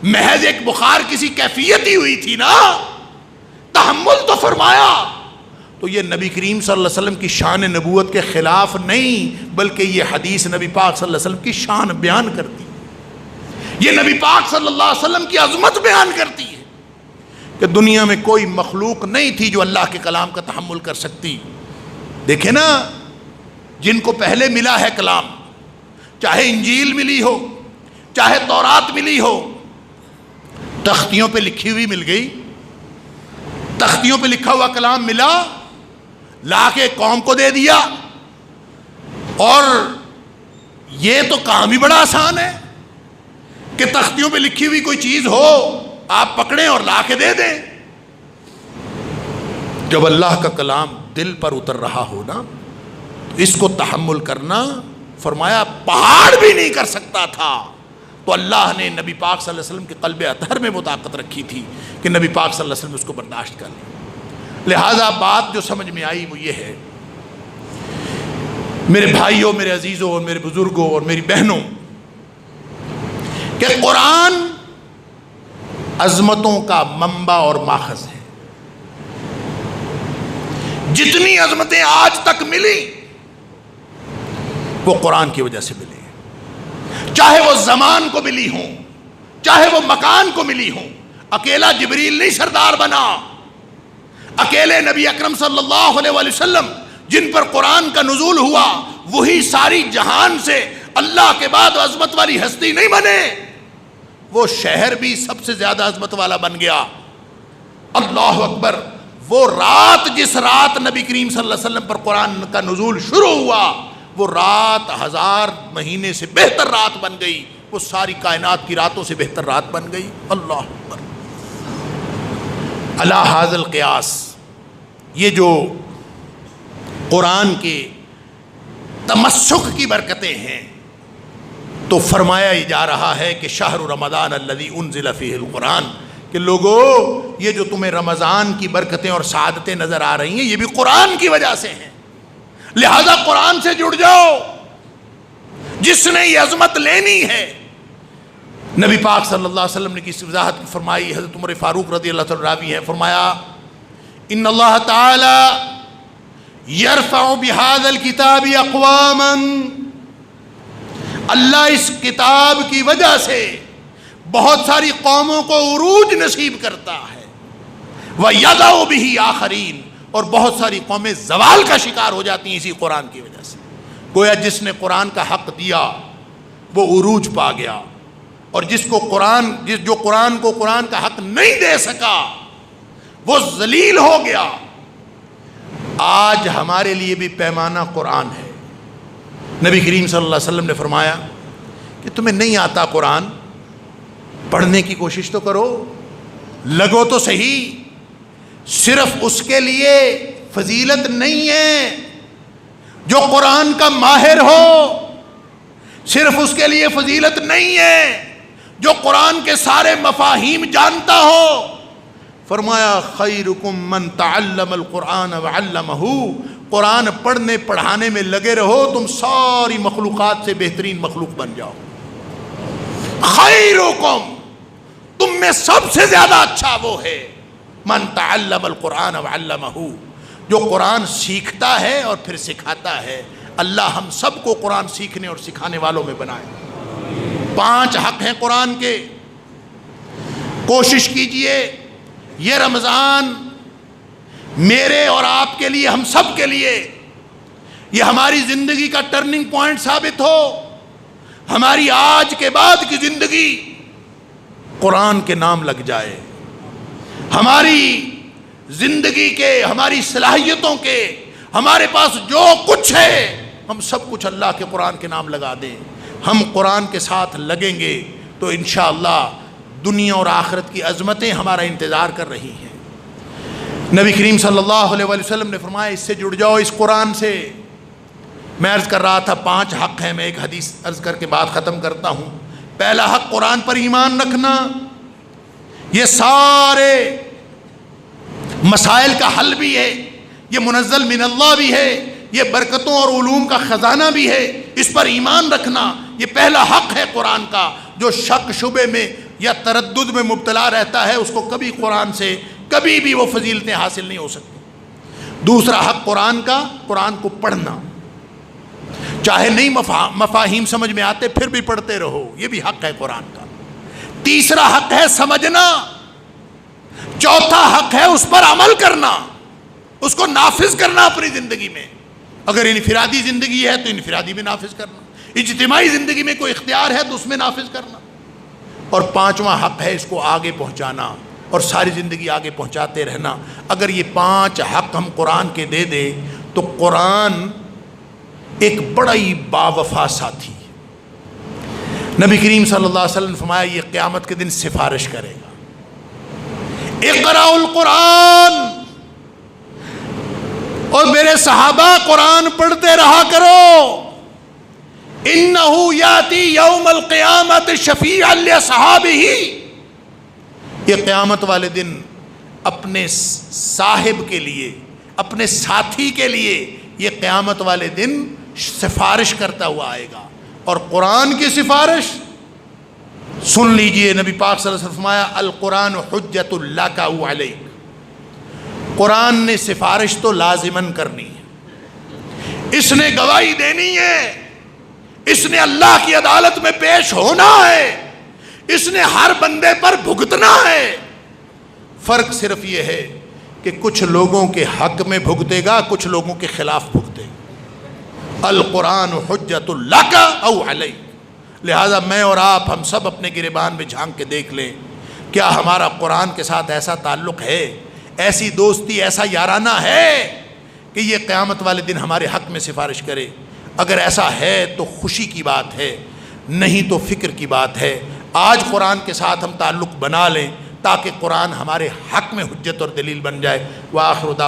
محض ایک بخار کسی کیفیت ہی ہوئی تھی نا، تحمل تو فرمایا، تو یہ نبی کریم صلی اللہ علیہ وسلم کی شان نبوت کے خلاف نہیں، بلکہ یہ حدیث نبی پاک صلی اللہ علیہ وسلم کی شان بیان کرتی ہے، یہ نبی پاک صلی اللہ علیہ وسلم کی عظمت بیان کرتی ہے کہ دنیا میں کوئی مخلوق نہیں تھی جو اللہ کے کلام کا تحمل کر سکتی۔ دیکھیں نا، جن کو پہلے ملا ہے کلام، چاہے انجیل ملی ہو، چاہے تورات ملی ہو، تختیوں پہ لکھی ہوئی مل گئی، تختیوں پہ لکھا ہوا کلام ملا، لا کے قوم کو دے دیا، اور یہ تو کام ہی بڑا آسان ہے کہ تختیوں پہ لکھی ہوئی کوئی چیز ہو آپ پکڑیں اور لا کے دے دیں۔ جب اللہ کا کلام دل پر اتر رہا ہو نا، اس کو تحمل کرنا، فرمایا پہاڑ بھی نہیں کر سکتا تھا، تو اللہ نے نبی پاک صلی اللہ علیہ وسلم کے قلب اطہر میں وہ طاقت رکھی تھی کہ نبی پاک صلی اللہ علیہ وسلم اس کو برداشت کر لیں۔ لہذا بات جو سمجھ میں آئی وہ یہ ہے، میرے بھائیوں، میرے عزیزوں اور میرے بزرگوں اور میری بہنوں، کہ قرآن عظمتوں کا منبع اور ماخذ ہے۔ جتنی عظمتیں آج تک ملی وہ قرآن کی وجہ سے ملی، چاہے وہ زمان کو ملی ہوں، چاہے وہ مکان کو ملی ہوں۔ اکیلا جبریل نہیں سردار بنا، اکیلے نبی اکرم صلی اللہ علیہ وآلہ وسلم جن پر قرآن کا نزول ہوا، وہی ساری جہان سے اللہ کے بعد عظمت والی ہستی نہیں بنے، وہ شہر بھی سب سے زیادہ عظمت والا بن گیا۔ اللہ اکبر! وہ رات، جس رات نبی کریم صلی اللہ علیہ وسلم پر قرآن کا نزول شروع ہوا، وہ رات 1000 مہینے سے بہتر رات بن گئی، وہ ساری کائنات کی راتوں سے بہتر رات بن گئی۔ اللہ اکبر! علی ھذا القیاس، یہ جو قرآن کے تمسک کی برکتیں ہیں، تو فرمایا جا رہا ہے کہ شہر رمضان الذی انزل فیہ القرآن، کہ لوگو یہ جو تمہیں رمضان کی برکتیں اور سعادتیں نظر آ رہی ہیں، یہ بھی قرآن کی وجہ سے ہیں، لہذا قرآن سے جڑ جاؤ۔ جس نے یہ عظمت لینی ہے، نبی پاک صلی اللہ علیہ وسلم نے کس وضاحت فرمائی، حضرت عمر فاروق رضی اللہ تعالیٰ راوی ہے، فرمایا ان اللہ تعالی یرفع بہذا الکتاب اقواما، اللہ اس کتاب کی وجہ سے بہت ساری قوموں کو عروج نصیب کرتا ہے، وَيَضَعُ بِهِ آخَرِينَ، اور بہت ساری قومیں زوال کا شکار ہو جاتی ہیں اسی قرآن کی وجہ سے۔ گویا جس نے قرآن کا حق دیا وہ عروج پا گیا، اور جو قرآن کو قرآن کا حق نہیں دے سکا وہ ذلیل ہو گیا۔ آج ہمارے لیے بھی پیمانہ قرآن ہے۔ نبی کریم صلی اللہ علیہ وسلم نے فرمایا کہ تمہیں نہیں آتا قرآن، پڑھنے کی کوشش تو کرو، لگو تو صحیح۔ صرف اس کے لیے فضیلت نہیں ہے جو قرآن کا ماہر ہو، صرف اس کے لیے فضیلت نہیں ہے جو قرآن کے سارے مفاہیم جانتا ہو۔ فرمایا خیرکم من تعلم القرآن وعلمہ، قرآن پڑھنے پڑھانے میں لگے رہو، تم ساری مخلوقات سے بہترین مخلوق بن جاؤ۔ خیرکم، تم میں سب سے زیادہ اچھا وہ ہے من تعلم القرآن وعلمہ، جو قرآن سیکھتا ہے اور پھر سکھاتا ہے۔ اللہ ہم سب کو قرآن سیکھنے اور سکھانے والوں میں بنائے۔ 5 حق ہیں قرآن کے، کوشش کیجئے یہ رمضان میرے اور آپ کے لیے، ہم سب کے لیے، یہ ہماری زندگی کا ٹرننگ پوائنٹ ثابت ہو۔ ہماری آج کے بعد کی زندگی قرآن کے نام لگ جائے، ہماری زندگی کے، ہماری صلاحیتوں کے، ہمارے پاس جو کچھ ہے، ہم سب کچھ اللہ کے قرآن کے نام لگا دیں۔ ہم قرآن کے ساتھ لگیں گے تو انشاءاللہ دنیا اور آخرت کی عظمتیں ہمارا انتظار کر رہی ہیں۔ نبی کریم صلی اللہ علیہ وآلہ وسلم نے فرمایا اس سے جڑ جاؤ، اس قرآن سے۔ میں عرض کر رہا تھا 5 حق ہیں، میں ایک حدیث عرض کر کے بات ختم کرتا ہوں۔ پہلا حق قرآن پر ایمان رکھنا، یہ سارے مسائل کا حل بھی ہے، یہ منزل من اللہ بھی ہے، یہ برکتوں اور علوم کا خزانہ بھی ہے، اس پر ایمان رکھنا یہ پہلا حق ہے قرآن کا۔ جو شک شبے میں یا تردد میں مبتلا رہتا ہے، اس کو کبھی قرآن سے کبھی بھی وہ فضیلتیں حاصل نہیں ہو سکتی۔ دوسرا حق قرآن کا، قرآن کو پڑھنا، چاہے نہیں مفاہیم سمجھ میں آتے پھر بھی پڑھتے رہو، یہ بھی حق ہے قرآن کا۔ تیسرا حق ہے سمجھنا، چوتھا حق ہے اس پر عمل کرنا، اس کو نافذ کرنا اپنی زندگی میں۔ اگر انفرادی زندگی ہے تو انفرادی میں نافذ کرنا، اجتماعی زندگی میں کوئی اختیار ہے تو اس میں نافذ کرنا، اور پانچواں حق ہے اس کو آگے پہنچانا اور ساری زندگی آگے پہنچاتے رہنا۔ اگر یہ 5 حق ہم قرآن کے دے دیں تو قرآن ایک بڑا ہی باوفا ساتھی ہے۔ نبی کریم صلی اللہ علیہ وسلم نے فرمایا یہ قیامت کے دن سفارش کرے گا، اقرأوا القرآن، اور میرے صحابہ قرآن پڑھتے رہا کرو، انہ یاتی یوم القیامت شفیعا لصحابہ، یہ قیامت والے دن اپنے صاحب کے لیے، اپنے ساتھی کے لیے یہ قیامت والے دن سفارش کرتا ہوا آئے گا۔ اور قرآن کی سفارش سن لیجئے، نبی پاک صلی اللہ علیہ وسلم فرمایا القرآن حجت لک او علیک، قرآن نے سفارش تو لازماً کرنی ہے، اس نے گواہی دینی ہے، اس نے اللہ کی عدالت میں پیش ہونا ہے، اس نے ہر بندے پر بھگتنا ہے۔ فرق صرف یہ ہے کہ کچھ لوگوں کے حق میں بھگتے گا، کچھ لوگوں کے خلاف بھگتے گا۔ القرآن حجت لک او علیک، لہذا میں اور آپ ہم سب اپنے گریبان میں جھانک کے دیکھ لیں، کیا ہمارا قرآن کے ساتھ ایسا تعلق ہے، ایسی دوستی، ایسا یارانہ ہے کہ یہ قیامت والے دن ہمارے حق میں سفارش کرے؟ اگر ایسا ہے تو خوشی کی بات ہے، نہیں تو فکر کی بات ہے۔ آج قرآن کے ساتھ ہم تعلق بنا لیں تاکہ قرآن ہمارے حق میں حجت اور دلیل بن جائے۔ وآخر دعوانا